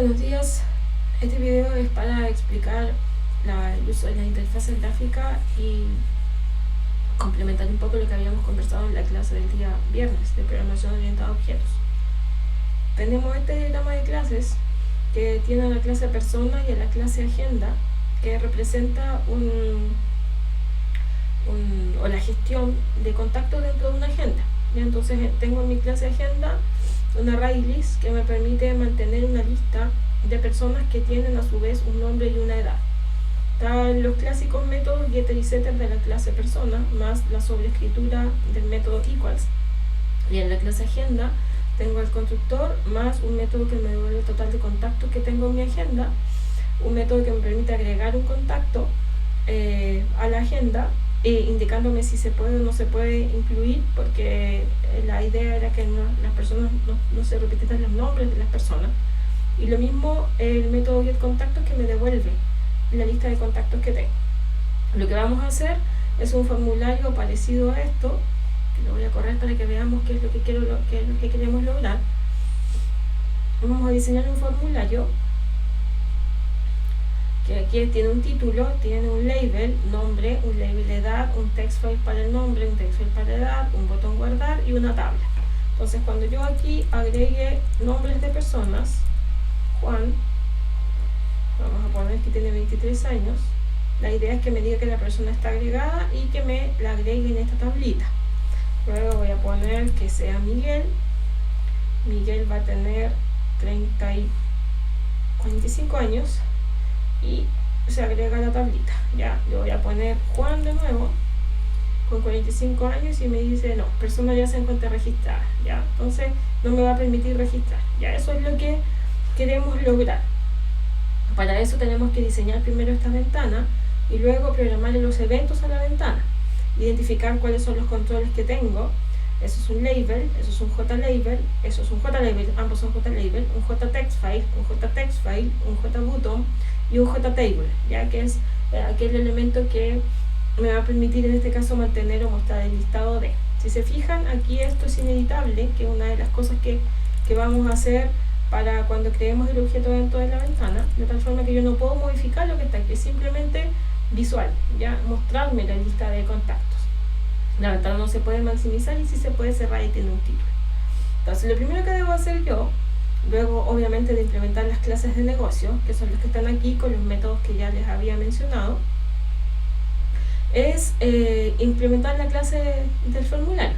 Buenos días, este video es para explicar el uso de las interfaces gráficas y complementar un poco lo que habíamos conversado en la clase del día viernes de programación orientada a objetos. Tenemos este diagrama de clases que tiene a la clase persona y a la clase agenda, que representa o la gestión de contactos dentro de una agenda. Entonces tengo en mi clase agenda una array list que me permite mantener una lista de personas que tienen a su vez un nombre y una edad. Están los clásicos métodos getter y setter de la clase persona, más la sobreescritura del método equals. Y en la clase agenda tengo el constructor más un método que me devuelve el total de contactos que tengo en mi agenda, un método que me permite agregar un contacto a la agenda, indicándome si se puede o no se puede incluir, porque la idea era que las personas no se repitieran los nombres de las personas. Y lo mismo el método getContactos, que me devuelve la lista de contactos que tengo. Lo que vamos a hacer es un formulario parecido a esto, que lo voy a correr para que veamos qué es lo que queremos lograr. Vamos a diseñar un formulario que aquí tiene un título, tiene un label, nombre, un label edad, un text file para el nombre, un text file para la edad, un botón guardar y una tabla. Entonces cuando yo aquí agregue nombres de personas, Juan, vamos a poner que tiene 23 años, la idea es que me diga que la persona está agregada y que me la agregue en esta tablita. Luego voy a poner que sea Miguel. Miguel va a tener 45 años y se agrega a la tablita. Ya, le voy a poner Juan de nuevo con 45 años y me dice no, persona ya se encuentra registrada. Ya, entonces no me va a permitir registrar. Ya, eso es lo que queremos lograr. Para eso tenemos que diseñar primero esta ventana y luego programar los eventos a la ventana, identificar cuáles son los controles que tengo. Eso es un label, eso es un JLabel, eso es un JLabel, ambos son JLabel, un JTextFile, un JTextFile, un JButton y un JTable, ya que es aquel elemento que me va a permitir en este caso mantener o mostrar el listado de. Si se fijan, aquí esto es ineditable, que es una de las cosas que vamos a hacer para cuando creemos el objeto dentro de la ventana, de tal forma que yo no puedo modificar lo que está aquí, es simplemente visual, ya mostrarme la lista de contactos. La ventana no se puede maximizar y sí se puede cerrar y tiene un título. Entonces lo primero que debo hacer yo, luego obviamente de implementar las clases de negocio, que son las que están aquí con los métodos que ya les había mencionado, es implementar la clase del formulario.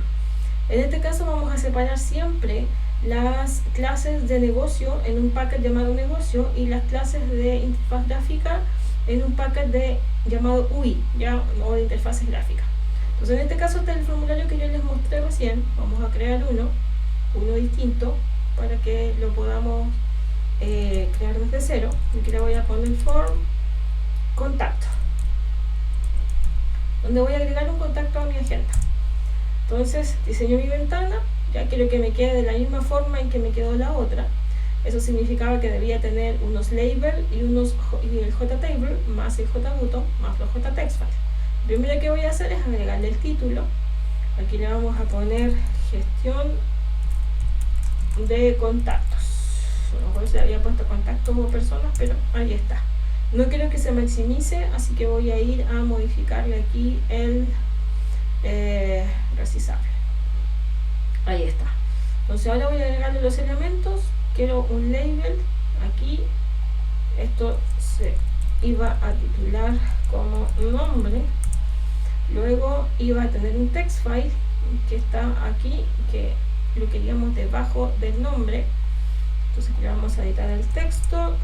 En este caso vamos a separar siempre las clases de negocio en un paquete llamado negocio y las clases de interfaz gráfica en un paquete llamado UI, ya, o de interfaces gráficas. Entonces en este caso está el formulario que yo les mostré recién. Vamos a crear uno distinto para que lo podamos crear desde cero. Aquí le voy a poner form contacto, donde voy a agregar un contacto a mi agenda. Entonces diseño mi ventana, ya quiero que me quede de la misma forma en que me quedó la otra. Eso significaba que debía tener unos label y el JTable más el JButton más los JTextFile. Lo primero que voy a hacer es agregarle el título. Aquí le vamos a poner gestión de contactos. A lo mejor se había puesto contactos o personas, pero ahí está. No quiero que se maximice, así que voy a ir a modificarle aquí el resizable. Ahí está. Entonces ahora voy a agregarle los elementos. Quiero un label aquí. Esto se iba a titular como nombre. Luego iba a tener un text file que está aquí, que lo queríamos debajo del nombre. Entonces le vamos a editar el texto,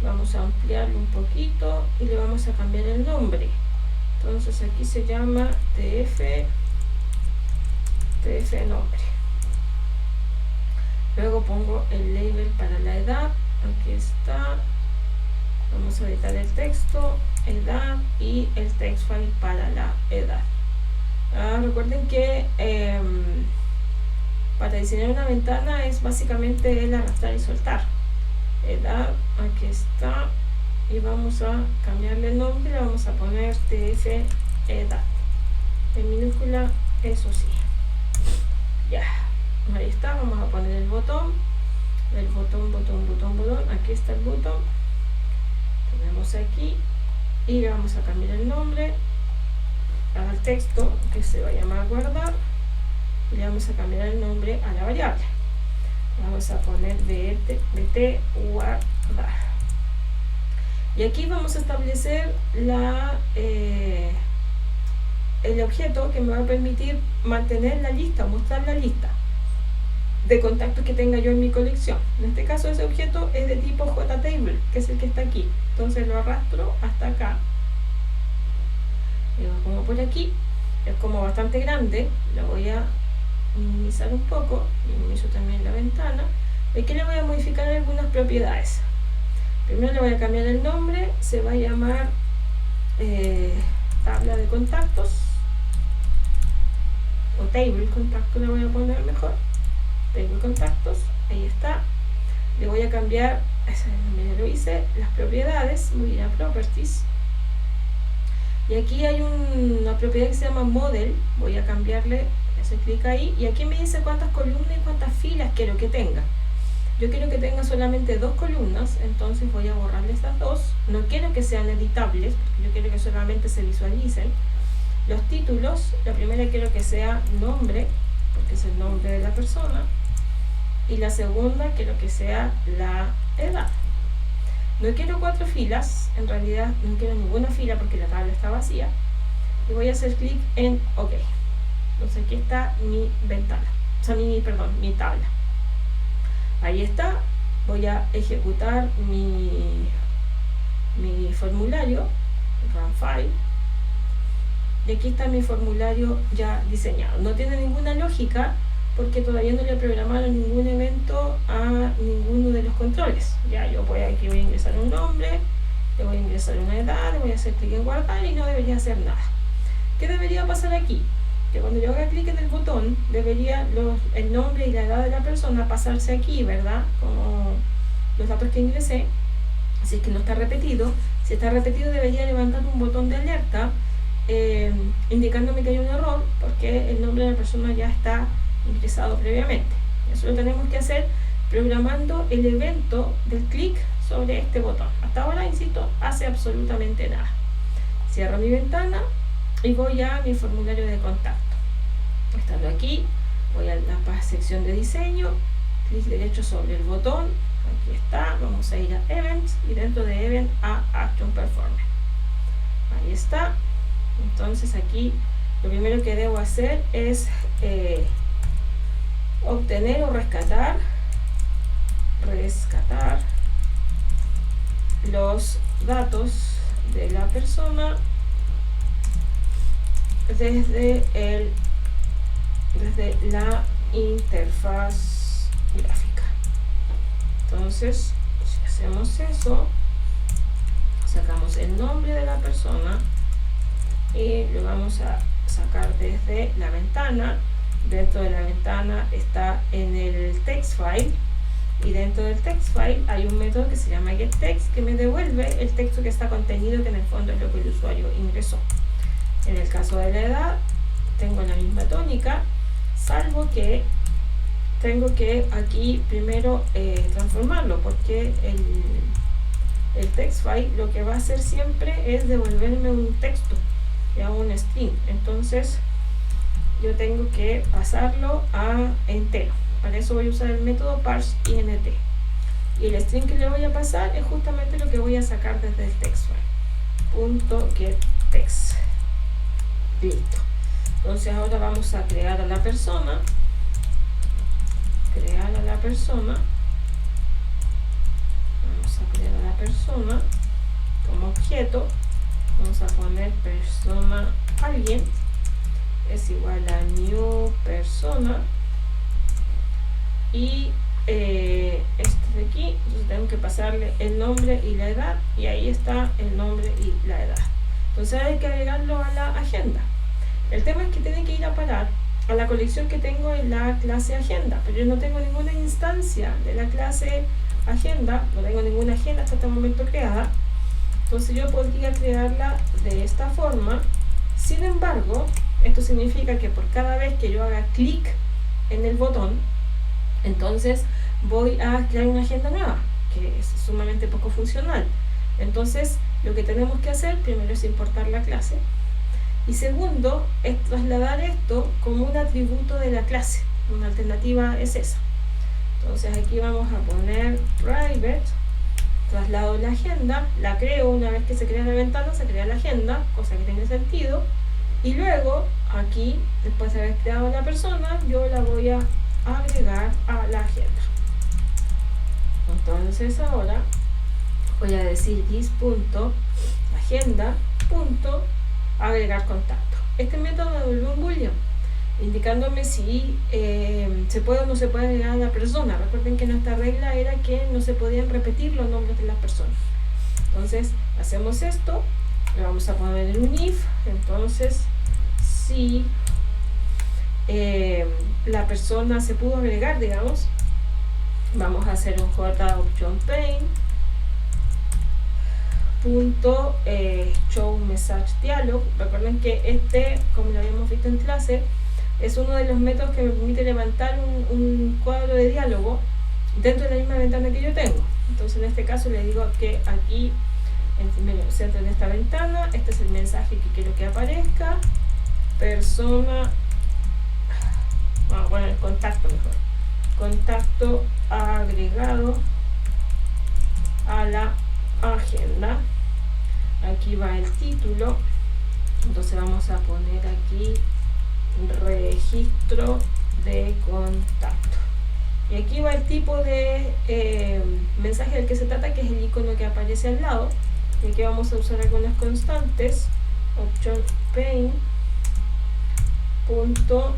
vamos a ampliarlo un poquito y le vamos a cambiar el nombre. Entonces aquí se llama tf nombre. Luego pongo el label para la edad, aquí está. Vamos a editar el texto, edad y el text file para la edad. Recuerden que para diseñar una ventana es básicamente el arrastrar y soltar. Edad, aquí está, y vamos a cambiarle el nombre, le vamos a poner tf edad en minúscula, eso sí. Ya, ahí está. Vamos a poner el botón el botón, aquí está el botón, tenemos aquí y le vamos a cambiar el nombre al texto que se va a llamar guardar y le vamos a cambiar el nombre a la variable, vamos a poner dt guardar y aquí vamos a establecer el objeto que me va a permitir mantener la lista, mostrar la lista de contactos que tenga yo en mi colección. En este caso ese objeto es de tipo JTable, que es el que está aquí, entonces lo arrastro hasta acá y lo pongo por aquí. Es como bastante grande, lo voy a minimizar un poco, minimizo también la ventana. Aquí le voy a modificar algunas propiedades. Primero le voy a cambiar el nombre, se va a llamar tabla de contactos o table contacto, le voy a poner mejor, table contactos, ahí está. Le voy a cambiar, ese nombre ya lo hice, las propiedades, voy a ir a properties y aquí hay una propiedad que se llama model, voy a cambiarle, hacer clic ahí y aquí me dice cuántas columnas y cuántas filas quiero que tenga. Yo quiero que tenga solamente 2 columnas, entonces voy a borrarle estas 2. No quiero que sean editables, porque yo quiero que solamente se visualicen. Los títulos, la primera quiero que sea nombre, porque es el nombre de la persona. Y la segunda quiero que sea la edad. No quiero 4 filas, en realidad no quiero ninguna fila porque la tabla está vacía. Y voy a hacer clic en OK. Entonces aquí está mi ventana, o sea, mi tabla. Ahí está, voy a ejecutar mi formulario, run file, y aquí está mi formulario ya diseñado. No tiene ninguna lógica porque todavía no le programaron ningún evento a ninguno de los controles. Ya yo aquí voy a ingresar un nombre, le voy a ingresar una edad, le voy a hacer clic en guardar y no debería hacer nada. ¿Qué debería pasar aquí? Que cuando yo haga clic en el botón, debería el nombre y la edad de la persona pasarse aquí, ¿verdad? Como los datos que ingresé. Si es que no está repetido. Si está repetido, debería levantar un botón de alerta indicándome que hay un error porque el nombre de la persona ya está ingresado previamente. Eso lo tenemos que hacer programando el evento del clic sobre este botón. Hasta ahora, insisto, hace absolutamente nada. Cierro mi ventana y voy a mi formulario de contacto. Estando aquí, voy a la sección de diseño, clic derecho sobre el botón, aquí está, vamos a ir a Events y dentro de Event a Action Performer. Ahí está. Entonces aquí lo primero que debo hacer es obtener o rescatar los datos de la persona desde la interfaz gráfica. Entonces, si hacemos eso, sacamos el nombre de la persona y lo vamos a sacar desde la ventana. Dentro de la ventana está en el text file y dentro del text file hay un método que se llama getText que me devuelve el texto que está contenido, que en el fondo es lo que el usuario ingresó. En el caso de la edad tengo la misma tónica, salvo que tengo que aquí primero transformarlo, porque el text file lo que va a hacer siempre es devolverme un texto, ya un string. Entonces yo tengo que pasarlo a entero. Para eso voy a usar el método parseInt y el string que le voy a pasar es justamente lo que voy a sacar desde el text file. .getText. Listo. Entonces ahora vamos a crear a la persona. Vamos a crear a la persona como objeto. Vamos a poner persona alguien es igual a new persona y este de aquí. Entonces tengo que pasarle el nombre y la edad y ahí está el nombre y la edad. Entonces hay que agregarlo a la agenda. El tema es que tiene que ir a parar a la colección que tengo en la clase agenda, pero yo no tengo ninguna instancia de la clase agenda, no tengo ninguna agenda hasta este momento creada. Entonces yo podría crearla de esta forma. Sin embargo, esto significa que por cada vez que yo haga clic en el botón, entonces voy a crear una agenda nueva, que es sumamente poco funcional. Entonces, lo que tenemos que hacer primero es importar la clase, y segundo es trasladar esto como un atributo de la clase. Una alternativa es esa. Entonces aquí vamos a poner private, traslado la agenda, la creo. Una vez que se crea la ventana, se crea la agenda, cosa que tiene sentido, y luego aquí, después de haber creado la persona, yo la voy a agregar a la agenda. Entonces ahora voy a decir this.agenda.agregar contacto. Este método me devuelve un boolean indicándome si se puede o no se puede agregar a la persona. Recuerden que nuestra regla era que no se podían repetir los nombres de las personas. Entonces hacemos esto, le vamos a poner un if. Entonces, si la persona se pudo agregar, digamos, vamos a hacer un j option pane punto show message dialog. Recuerden que este, como lo habíamos visto en clase, es uno de los métodos que me permite levantar un cuadro de diálogo dentro de la misma ventana que yo tengo. Entonces en este caso le digo que aquí en el centro de esta ventana, este es el mensaje que quiero que aparezca: persona, bueno, el contacto mejor, contacto agregado a la agenda. Aquí va el título, entonces vamos a poner aquí registro de contacto, y aquí va el tipo de mensaje del que se trata, que es el icono que aparece al lado. Y aquí vamos a usar algunas constantes. Option pane punto,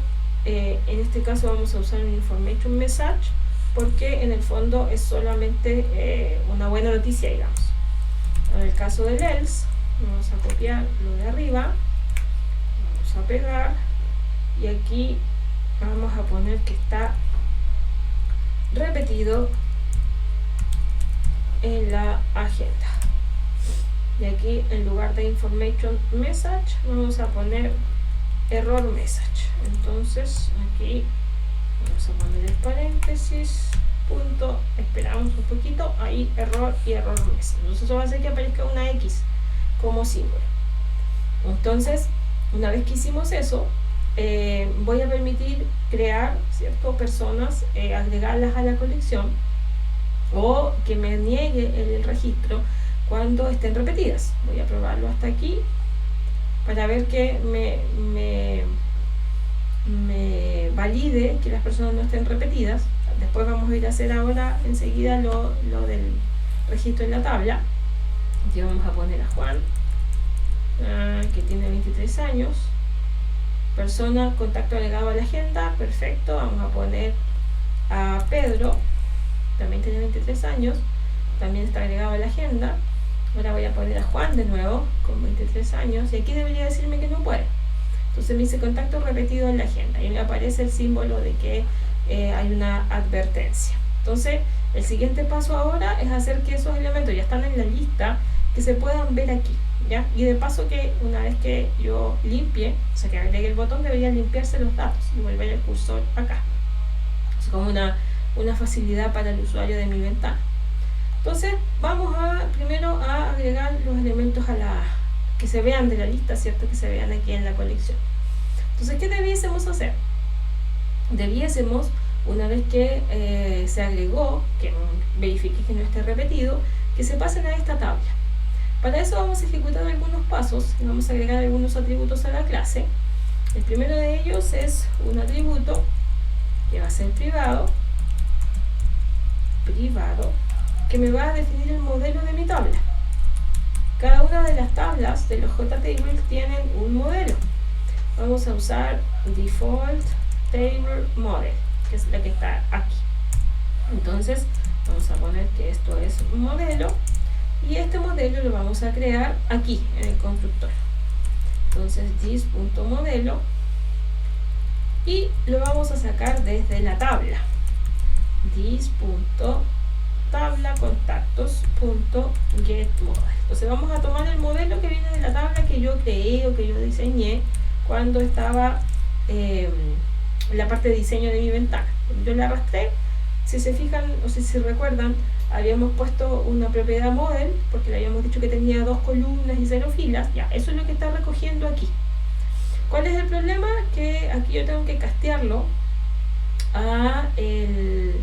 en este caso vamos a usar un information message, porque en el fondo es solamente una buena noticia, digamos. En el caso del else, vamos a copiar lo de arriba, vamos a pegar, y aquí vamos a poner que está repetido en la agenda. Y aquí, en lugar de information message, vamos a poner error message. Entonces aquí vamos a poner el paréntesis, punto, esperamos un poquito, ahí error y error message. Entonces eso va a hacer que aparezca una X como símbolo. Entonces, una vez que hicimos eso, voy a permitir crear, ¿cierto?, personas, agregarlas a la colección, o que me niegue el registro cuando estén repetidas. Voy a probarlo hasta aquí para ver que me valide que las personas no estén repetidas. Después vamos a ir a hacer ahora enseguida lo del registro en la tabla. Aquí vamos a poner a Juan, que tiene 23 años. Persona, contacto agregado a la agenda, perfecto. Vamos a poner a Pedro, también tiene 23 años, también está agregado a la agenda. Ahora voy a poner a Juan de nuevo, con 23 años, y aquí debería decirme que no puede. Entonces me dice contacto repetido en la agenda, y me aparece el símbolo de que hay una advertencia. Entonces el siguiente paso ahora es hacer que esos elementos ya están en la lista, que se puedan ver aquí, ¿ya? Y de paso, que una vez que yo limpie, o sea, que agregue el botón, deberían limpiarse los datos y volver el cursor acá. Es como una facilidad para el usuario de mi ventana. Entonces vamos primero a agregar los elementos que se vean de la lista, ¿cierto? Que se vean aquí en la colección. Entonces, ¿qué debiésemos hacer? Debiésemos, una vez que se agregó, que verifique que no esté repetido, que se pasen a esta tabla. Para eso vamos a ejecutar algunos pasos y vamos a agregar algunos atributos a la clase. El primero de ellos es un atributo que va a ser privado, que me va a definir el modelo de mi tabla. Cada una de las tablas de los JTables tienen un modelo. Vamos a usar default table model, que es la que está aquí. Entonces vamos a poner que esto es un modelo, y este modelo lo vamos a crear aquí en el constructor. Entonces this.modelo, y lo vamos a sacar desde la tabla. This.tabla contactos.getModel. Entonces vamos a tomar el modelo que viene de la tabla que yo creé o que yo diseñé cuando estaba en la parte de diseño de mi ventana. Yo la arrastré si se fijan o si se recuerdan, habíamos puesto una propiedad model porque le habíamos dicho que tenía 2 columnas y 0 filas. Ya, eso es lo que está recogiendo aquí. ¿Cuál es el problema? Que aquí yo tengo que castearlo a el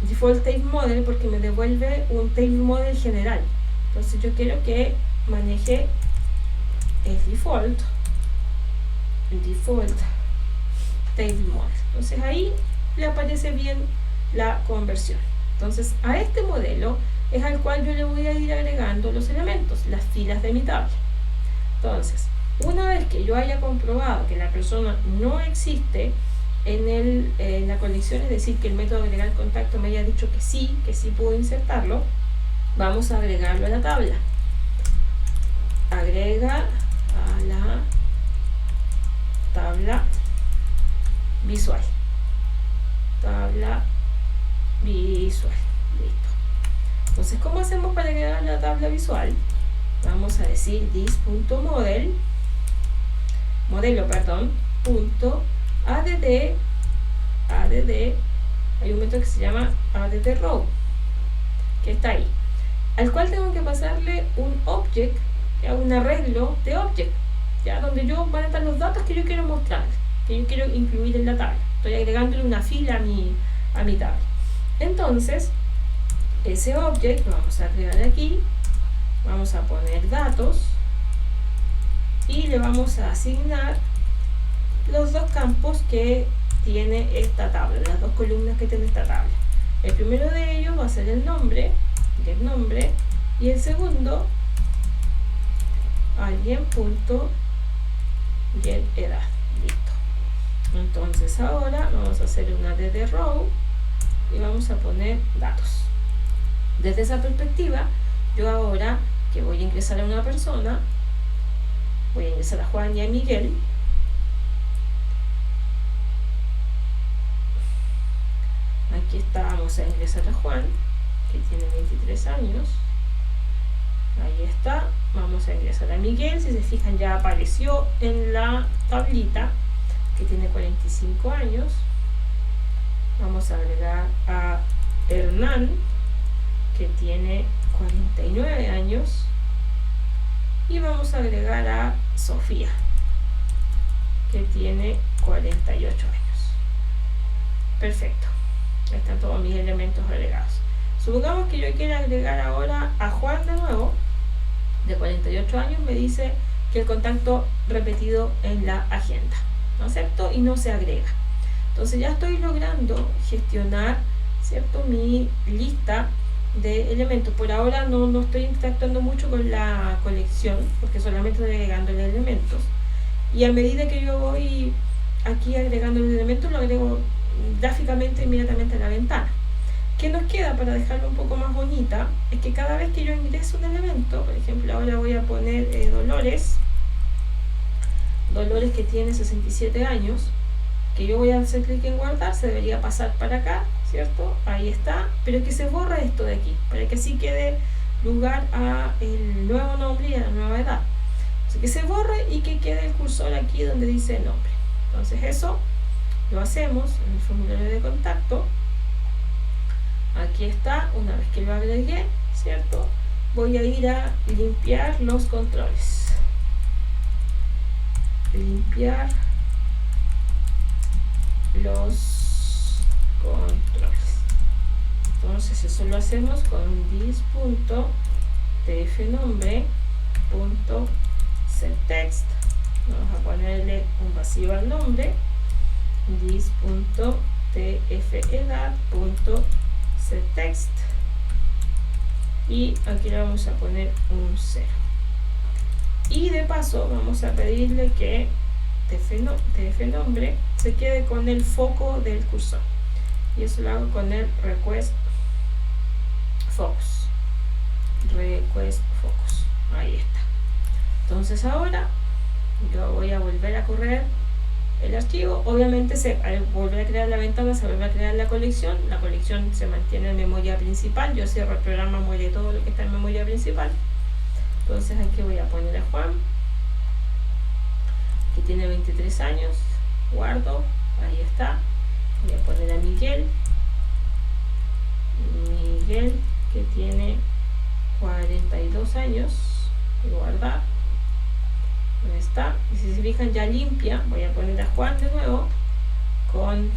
default table model porque me devuelve un table model general. Entonces yo quiero que maneje el default table model. Entonces ahí le aparece bien la conversión. Entonces a este modelo es al cual yo le voy a ir agregando los elementos, las filas de mi tabla. Entonces, una vez que yo haya comprobado que la persona no existe en la colección, es decir, que el método agregar contacto me haya dicho que sí puedo insertarlo, vamos a agregarlo a la tabla. Agrega a la tabla visual. Tabla visual. Listo. Entonces, ¿cómo hacemos para agregar la tabla visual? Vamos a decir this.model punto add, hay un método que se llama add_row, que está ahí, al cual tengo que pasarle un object, un arreglo de object, ya, donde van a estar los datos que yo quiero mostrar, que yo quiero incluir en la tabla. Estoy agregándole una fila a mi tabla. Entonces, ese object lo vamos a agregar aquí, vamos a poner datos y le vamos a asignar los 2 campos que tiene esta tabla, las 2 columnas que tiene esta tabla. El primero de ellos va a ser el nombre, y el segundo alguien.getEdad. Listo. Entonces ahora vamos a hacer una add_row y vamos a poner datos. Desde esa perspectiva, yo ahora que voy a ingresar a una persona, voy a ingresar a Juan y a Miguel. Aquí está, vamos a ingresar a Juan, que tiene 23 años. Ahí está, vamos a ingresar a Miguel. Si se fijan, ya apareció en la tablita que tiene 45 años. Vamos a agregar a Hernán, que tiene 49 años. Y vamos a agregar a Sofía, que tiene 48 años. Perfecto. Están todos mis elementos agregados. Supongamos que yo quiera agregar ahora a Juan de nuevo, de 48 años. Me dice que el contacto repetido en la agenda. No acepto y no se agrega. Entonces ya estoy logrando gestionar, ¿cierto?, mi lista de elementos. Por ahora no estoy interactuando mucho con la colección porque solamente estoy agregando elementos. Y a medida que yo voy aquí agregando el elemento, lo agrego gráficamente inmediatamente a la ventana. ¿Qué nos queda para dejarlo un poco más bonita? Es que cada vez que yo ingreso un elemento, por ejemplo, ahora voy a poner Dolores que tiene 67 años, que yo voy a hacer clic en guardar, se debería pasar para acá, ¿cierto? Ahí está, pero que se borre esto de aquí, para que así quede lugar a el nuevo nombre y a la nueva edad. Así que se borre y que quede el cursor aquí donde dice nombre. Entonces eso lo hacemos en el formulario de contacto. Aquí está, una vez que lo agregué, ¿cierto? Voy a ir a limpiar los controles. Limpiar los controles. Entonces eso lo hacemos con this.tfnombre.setText. Vamos a ponerle un vacío al nombre. this.tfedad.setText y aquí le vamos a poner un 0. Y de paso vamos a pedirle que tfnombre se quede con el foco del cursor, y eso lo hago con el request focus. Ahí está. Entonces ahora yo voy a volver a correr el archivo. Obviamente al volver a crear la ventana se vuelve a crear la colección se mantiene en memoria principal. Yo cierro el programa, muere todo lo que está en memoria principal. Entonces aquí voy a poner a Juan, que tiene 23 años, guardo, ahí está. Voy a poner a Miguel, Miguel, que tiene 42 años, y guardar. ¿Dónde está? Y si se fijan, ya limpia. Voy a poner a Juan de nuevo con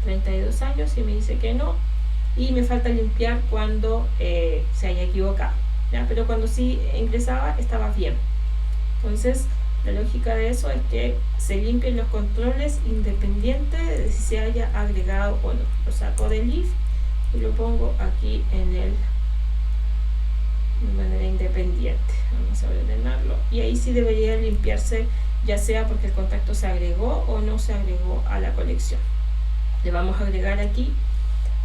32 años y me dice que no. Y me falta limpiar cuando se haya equivocado, ¿ya? Pero cuando sí ingresaba estaba bien. Entonces la lógica de eso es que se limpien los controles independiente de si se haya agregado o no. Lo saco del if y lo pongo aquí en el de manera independiente. Vamos a ordenarlo y ahí sí debería limpiarse, ya sea porque el contacto se agregó o no se agregó a la colección. Le vamos a agregar aquí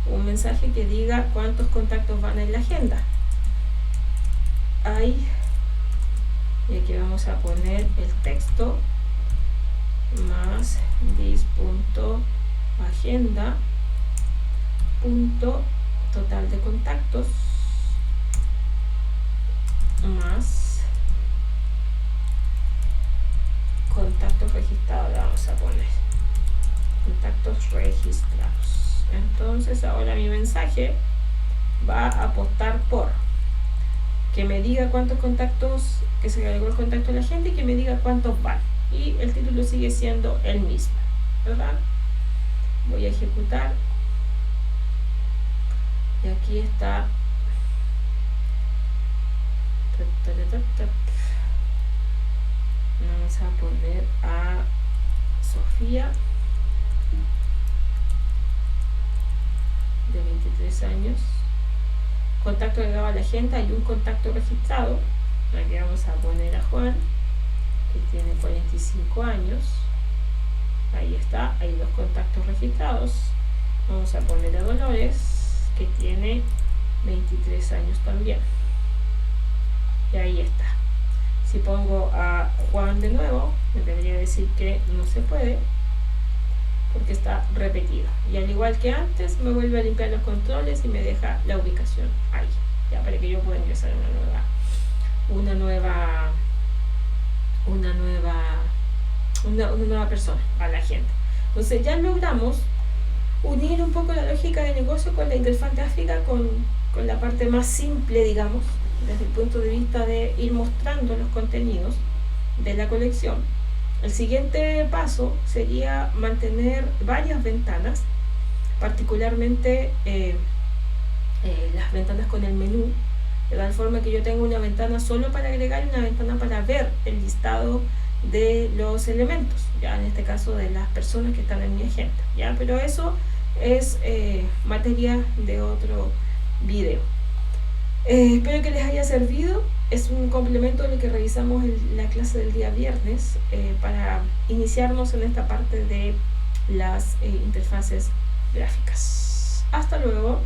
un mensaje que diga cuántos contactos van en la agenda. Ahí, y aquí vamos a poner el texto más dis.agenda punto total de contactos más contactos registrados. Vamos a poner contactos registrados. Entonces ahora mi mensaje va a apostar por que me diga cuántos contactos, que se agregó el contacto a la gente y que me diga cuántos van. Y el título sigue siendo el mismo, ¿verdad? Voy a ejecutar y aquí está. Vamos a poner a Sofía de 23 años. Contacto agregado a la agenda, hay un contacto registrado. Aquí vamos a poner a Juan, que tiene 45 años. Ahí está, hay dos contactos registrados. Vamos a poner a Dolores, que tiene 23 años también. Y ahí está. Si pongo a Juan de nuevo, me debería decir que no se puede, porque está repetido. Y al igual que antes, me vuelve a limpiar los controles y me deja la ubicación ahí, ya para que yo pueda ingresar una nueva persona a la agenda. Entonces ya logramos unir un poco la lógica de negocio con la interfaz gráfica, con la parte más simple, digamos, desde el punto de vista de ir mostrando los contenidos de la colección. El siguiente paso sería mantener varias ventanas, particularmente las ventanas con el menú, de tal forma que yo tengo una ventana solo para agregar y una ventana para ver el listado de los elementos, ya en este caso de las personas que están en mi agenda, ya, pero eso es materia de otro video. Espero que les haya servido. Es un complemento de lo que revisamos en la clase del día viernes para iniciarnos en esta parte de las interfaces gráficas. Hasta luego.